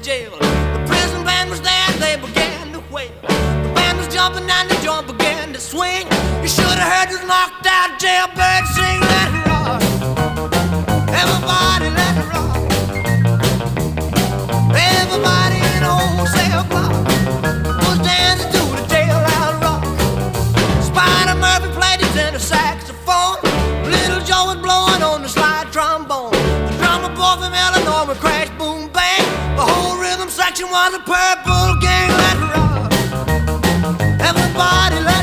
jail. The prison band was there, they began to wail. The band was jumping and the joint began to swing. You should have heard this knocked out jailbird sing. Let it rock, everybody let it rock. Everybody in the whole cell block was dancing to the jailhouse rock. Spider Murphy played his tenor saxophone. Little Joe was blowing on the slide trombone. The drummer boy from Illinois would crash, boom, bang. The whole rhythm section was a Purple Gang. Let it rock, everybody let